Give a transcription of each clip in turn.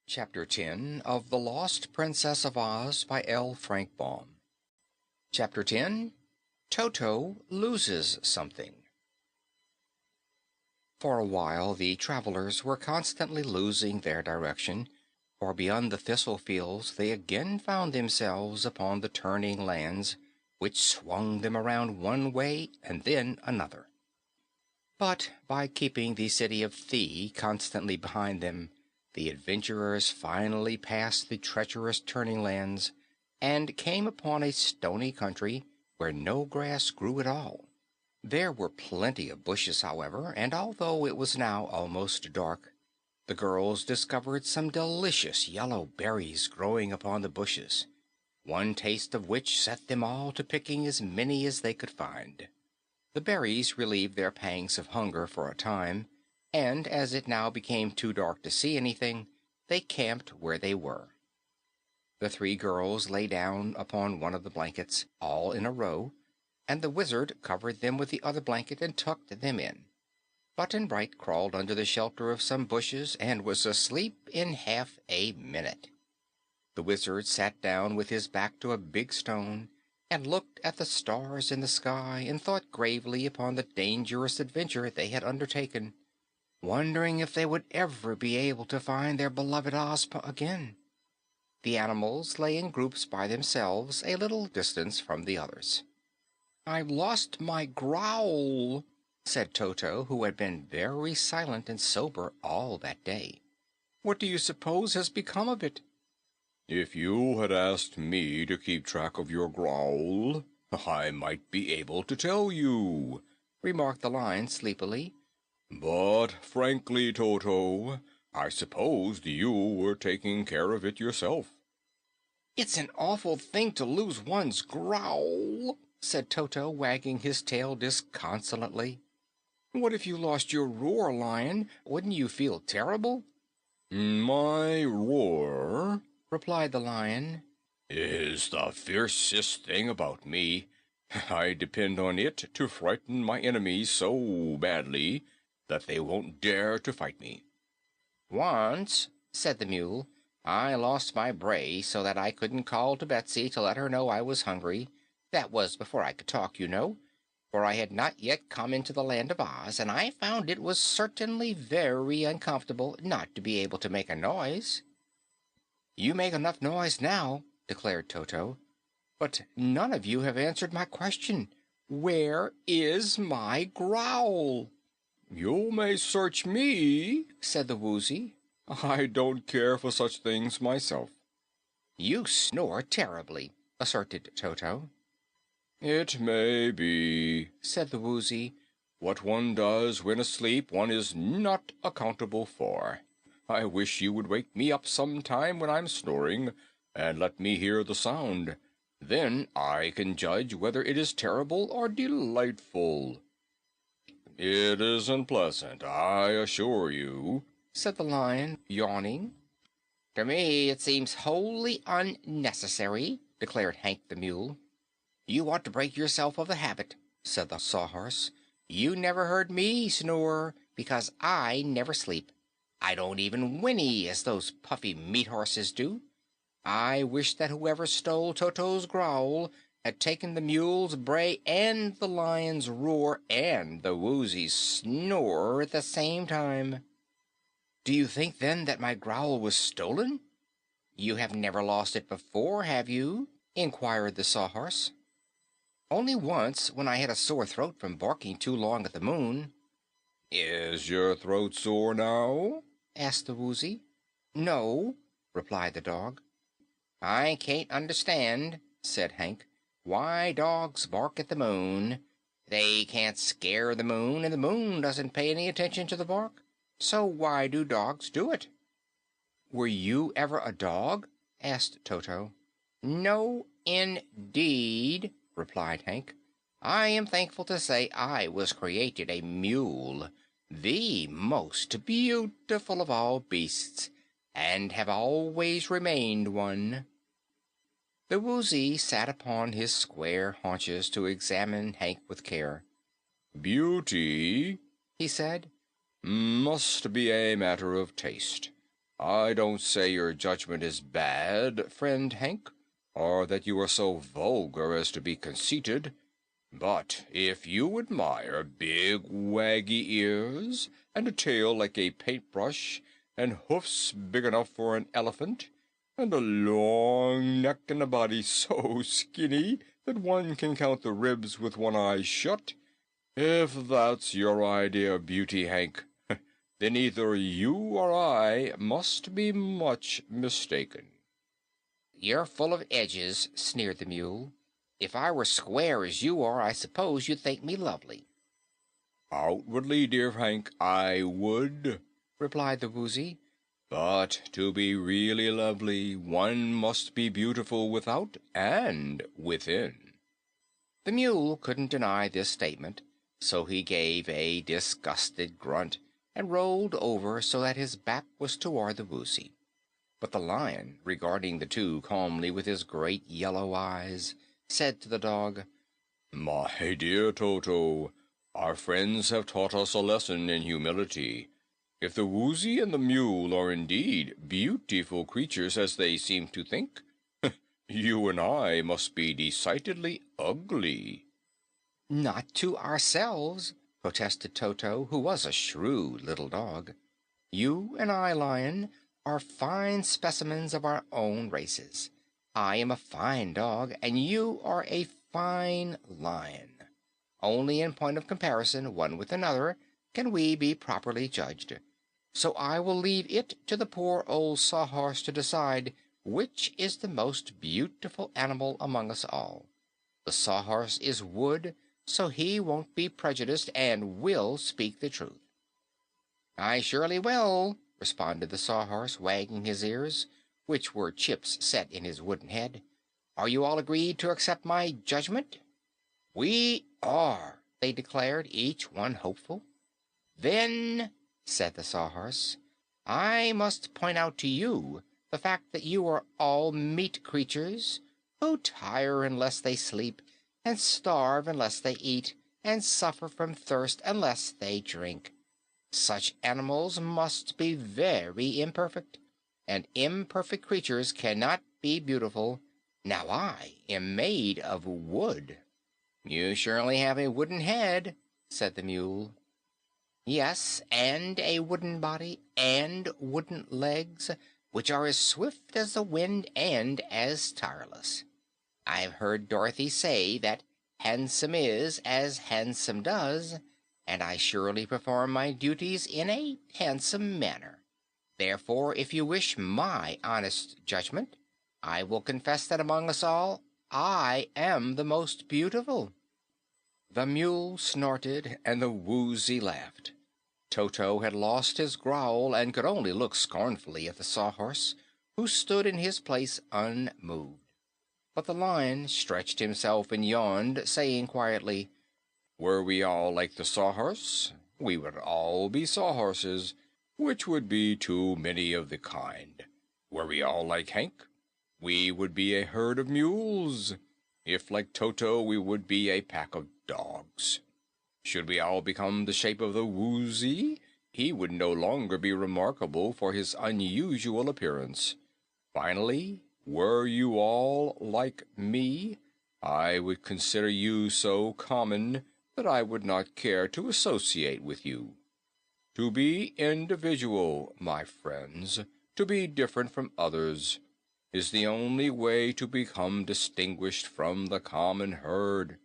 Chapter 10 of The Lost Princess of Oz by L. Frank Baum. Chapter 10 Toto Loses Something. For a while the travelers were constantly losing their direction, for beyond the thistle fields they again found themselves upon the turning lands, which swung them around one way and then another. But by keeping the city of Thi constantly behind them, the adventurers finally passed the treacherous turning lands and came upon a stony country where no grass grew at all. There were plenty of bushes, however, and although it was now almost dark, the girls discovered some delicious yellow berries growing upon the bushes, one taste of which set them all to picking as many as they could find. The berries relieved their pangs of hunger for a time, and as it now became too dark to see anything, they camped where they were. The three girls lay down upon one of the blankets, all in a row, and the Wizard covered them with the other blanket and tucked them in. Button-Bright crawled under the shelter of some bushes and was asleep in half a minute. The Wizard sat down with his back to a big stone and looked at the stars in the sky and thought gravely upon the dangerous adventure they had undertaken, wondering if they would ever be able to find their beloved Ozma again. The animals lay in groups by themselves a little distance from the others. "I've lost my growl," said Toto, who had been very silent and sober all that day. "What do you suppose has become of it?" "If you had asked me to keep track of your growl, I might be able to tell you," remarked the Lion sleepily. "But frankly, Toto, I supposed you were taking care of it yourself." "It's an awful thing to lose one's growl," said Toto, wagging his tail disconsolately. "What if you lost your roar, Lion? Wouldn't you feel terrible?" "My roar," replied the Lion, "is the fiercest thing about me. I depend on it to frighten my enemies so badly that they won't dare to fight me." "Once," said the Mule, "I lost my bray so that I couldn't call to Betsy to let her know I was hungry. That was before I could talk, you know, for I had not yet come into the Land of Oz, and I found it was certainly very uncomfortable not to be able to make a noise." "You make enough noise now," declared Toto, "but none of you have answered my question. Where is my growl?" "You may search me," said the Woozy. "I don't care for such things myself." "You snore terribly," asserted Toto. "It may be," said the Woozy. "What one does when asleep one is not accountable for. I wish you would wake me up some time when I'm snoring, and let me hear the sound. Then I can judge whether it is terrible or delightful." "It isn't pleasant, I assure you," said the Lion, yawning. "To me it seems wholly unnecessary," declared Hank the Mule. "You ought to break yourself of the habit," said the Sawhorse. "You never heard me snore, because I never sleep. I don't even whinny as those puffy meat horses do. I wish that whoever stole Toto's growl had taken the Mule's bray and the Lion's roar and the Woozy's snore at the same time." "Do you think, then, that my growl was stolen?" "You have never lost it before, have you?" inquired the Sawhorse. "Only once, when I had a sore throat from barking too long at the moon." "Is your throat sore now?" asked the Woozy. "No," replied the dog. "I can't understand," said Hank, "why dogs bark at the moon. They can't scare the moon, and the moon doesn't pay any attention to the bark. So why do dogs do it?" "Were you ever a dog?" asked Toto. "No, indeed," replied Hank. "I am thankful to say I was created a mule, the most beautiful of all beasts, and have always remained one." The Woozy sat upon his square haunches to examine Hank with care. "Beauty," he said, "must be a matter of taste. I don't say your judgment is bad, friend Hank, or that you are so vulgar as to be conceited. But if you admire big waggy ears, and a tail like a paintbrush, and hoofs big enough for an elephant, and a long neck and a body so skinny that one can count the ribs with one eye shut, if that's your idea of beauty, Hank, then either you or I must be much mistaken. "You're full of edges," sneered the Mule. "If I were square as you are, I suppose you'd think me lovely." Outwardly, dear Hank, I would, replied the Woozy. But to be really lovely, one must be beautiful without and within. The Mule couldn't deny this statement, so he gave a disgusted grunt and rolled over so that his back was toward the Woozy. But the Lion, regarding the two calmly with his great yellow eyes, said to the dog, My dear Toto, our friends have taught us a lesson in humility. If the Woozy and the Mule are indeed beautiful creatures as they seem to think, you and I must be decidedly ugly. "Not to ourselves," protested Toto, who was a shrewd little dog. "You and I, Lion, are fine specimens of our own races. I am a fine dog, and you are a fine lion. Only in point of comparison, one with another, can we be properly judged. So I will leave it to the poor old Sawhorse to decide which is the most beautiful animal among us all. The Sawhorse is wood, so he won't be prejudiced and will speak the truth." "I surely will," responded the Sawhorse, wagging his ears, which were chips set in his wooden head. "Are you all agreed to accept my judgment?" "We are," they declared, each one hopeful. "Then," said the Sawhorse, "I must point out to you the fact that you are all meat creatures, who tire unless they sleep, and starve unless they eat, and suffer from thirst unless they drink. Such animals must be very imperfect, and imperfect creatures cannot be beautiful. Now I am made of wood." "You surely have a wooden head," said the Mule. "Yes, and a wooden body, and wooden legs, which are as swift as the wind and as tireless. I've heard Dorothy say that handsome is as handsome does, and I surely perform my duties in a handsome manner. Therefore, if you wish my honest judgment, I will confess that among us all I am the most beautiful." The Mule snorted and the Woozy laughed. Toto had lost his growl and could only look scornfully at the Sawhorse, who stood in his place unmoved. But the Lion stretched himself and yawned, saying quietly, "Were we all like the Sawhorse, we would all be Sawhorses, which would be too many of the kind. Were we all like Hank, we would be a herd of mules. If like Toto, we would be a pack of dogs. Should we all become the shape of the Woozy, he would no longer be remarkable for his unusual appearance. Finally, were you all like me, I would consider you so common that I would not care to associate with you. To be individual, my friends, to be different from others, is the only way to become distinguished from the common herd.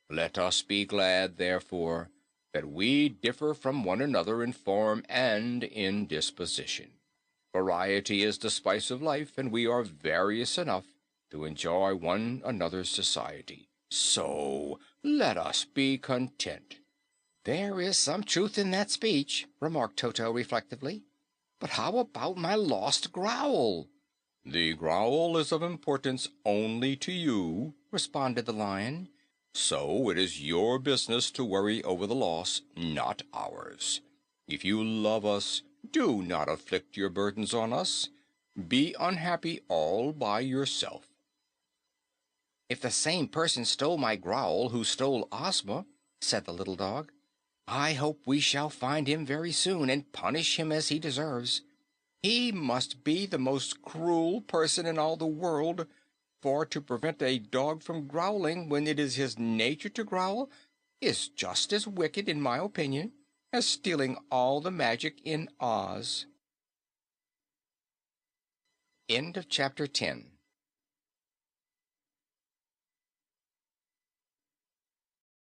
Let us be glad, therefore, that we differ from one another in form and in disposition. Variety is the spice of life, and we are various enough to enjoy one another's society. So let us be content." "There is some truth in that speech," remarked Toto reflectively. "But how about my lost growl?" "The growl is of importance only to you," responded the Lion. "So it is your business to worry over the loss, not ours. If you love us, do not afflict your burdens on us. Be unhappy all by yourself." "If the same person stole my growl who stole Ozma," said the little dog, "I hope we shall find him very soon and punish him as he deserves. He must be the most cruel person in all the world, for to prevent a dog from growling when it is his nature to growl is just as wicked, in my opinion, as stealing all the magic in Oz. End of chapter 10.